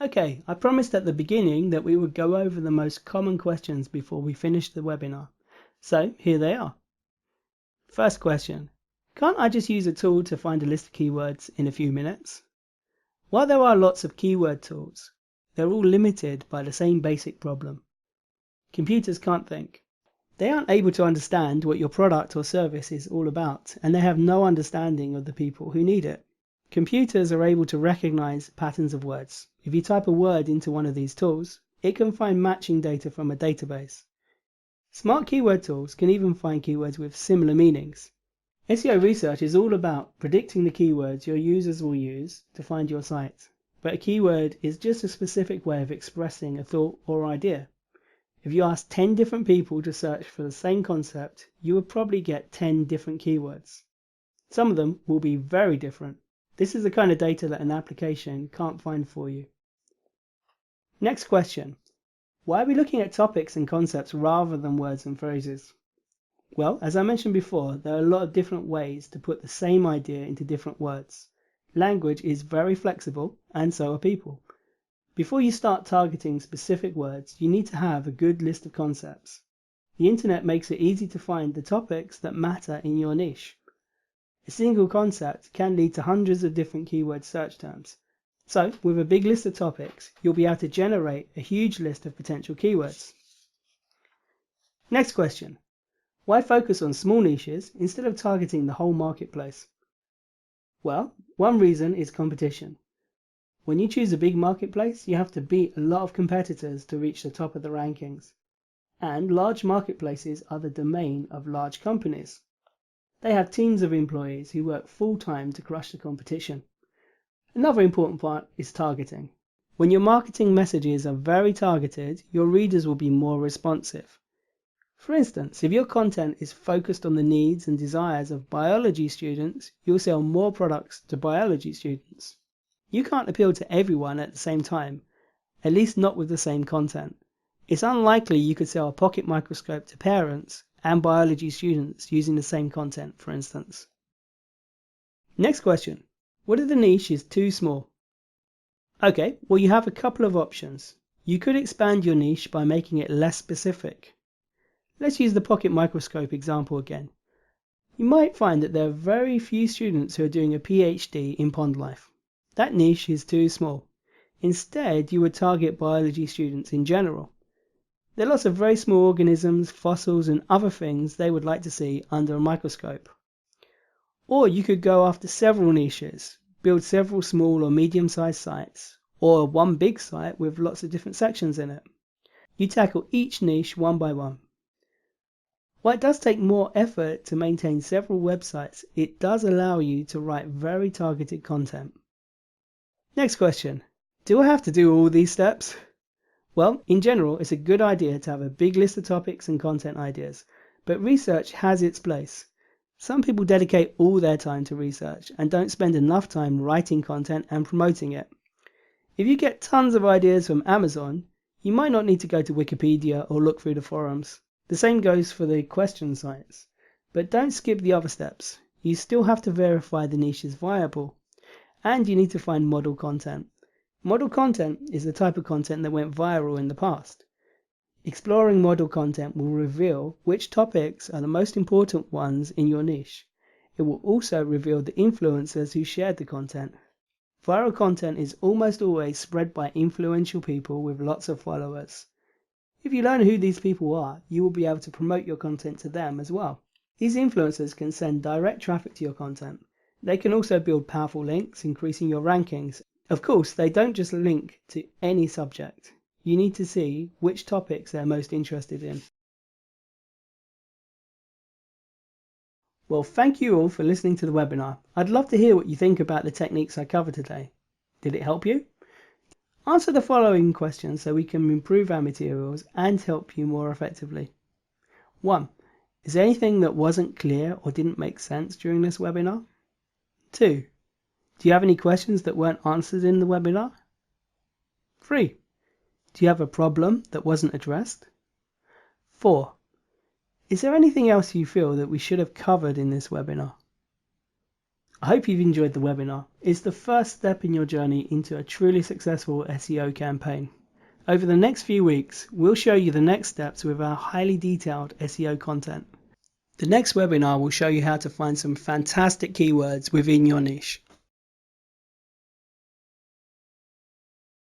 Okay, I promised at the beginning that we would go over the most common questions before we finish the webinar. So here they are. First question, can't I just use a tool to find a list of keywords in a few minutes? While there are lots of keyword tools, they're all limited by the same basic problem. Computers can't think. They aren't able to understand what your product or service is all about, and they have no understanding of the people who need it. Computers are able to recognize patterns of words. If you type a word into one of these tools, it can find matching data from a database. Smart keyword tools can even find keywords with similar meanings. SEO research is all about predicting the keywords your users will use to find your site. But a keyword is just a specific way of expressing a thought or idea. If you ask 10 different people to search for the same concept, you would probably get 10 different keywords. Some of them will be very different. This is the kind of data that an application can't find for you. Next question. Why are we looking at topics and concepts rather than words and phrases? Well, as I mentioned before, there are a lot of different ways to put the same idea into different words. Language is very flexible, and so are people. Before you start targeting specific words, you need to have a good list of concepts. The internet makes it easy to find the topics that matter in your niche. A single concept can lead to hundreds of different keyword search terms. So, with a big list of topics, you'll be able to generate a huge list of potential keywords. Next question. Why focus on small niches instead of targeting the whole marketplace? Well, one reason is competition. When you choose a big marketplace, you have to beat a lot of competitors to reach the top of the rankings. And large marketplaces are the domain of large companies. They have teams of employees who work full-time to crush the competition. Another important part is targeting. When your marketing messages are very targeted, your readers will be more responsive. For instance, if your content is focused on the needs and desires of biology students, you'll sell more products to biology students. You can't appeal to everyone at the same time, at least not with the same content. It's unlikely you could sell a pocket microscope to parents and biology students using the same content, for instance. Next question. What if the niche is too small? Okay, well you have a couple of options. You could expand your niche by making it less specific. Let's use the pocket microscope example again. You might find that there are very few students who are doing a PhD in pond life. That niche is too small. Instead, you would target biology students in general. There are lots of very small organisms, fossils, and other things they would like to see under a microscope. Or you could go after several niches, build several small or medium-sized sites, or one big site with lots of different sections in it. You tackle each niche one by one. While it does take more effort to maintain several websites, it does allow you to write very targeted content. Next question. Do I have to do all these steps? Well, in general, it's a good idea to have a big list of topics and content ideas, but research has its place. Some people dedicate all their time to research and don't spend enough time writing content and promoting it. If you get tons of ideas from Amazon, you might not need to go to Wikipedia or look through the forums. The same goes for the question sites. But don't skip the other steps. You still have to verify the niche is viable. And you need to find model content. Model content is the type of content that went viral in the past. Exploring model content will reveal which topics are the most important ones in your niche. It will also reveal the influencers who shared the content. Viral content is almost always spread by influential people with lots of followers. If you learn who these people are, you will be able to promote your content to them as well. These influencers can send direct traffic to your content. They can also build powerful links, increasing your rankings. Of course, they don't just link to any subject. You need to see which topics they're most interested in. Well, thank you all for listening to the webinar. I'd love to hear what you think about the techniques I covered today. Did it help you? Answer the following questions so we can improve our materials and help you more effectively. 1. Is there anything that wasn't clear or didn't make sense during this webinar? 2. Do you have any questions that weren't answered in the webinar? 3. Do you have a problem that wasn't addressed? 4. Is there anything else you feel that we should have covered in this webinar? I hope you've enjoyed the webinar. It's the first step in your journey into a truly successful SEO campaign. Over the next few weeks, we'll show you the next steps with our highly detailed SEO content. The next webinar will show you how to find some fantastic keywords within your niche.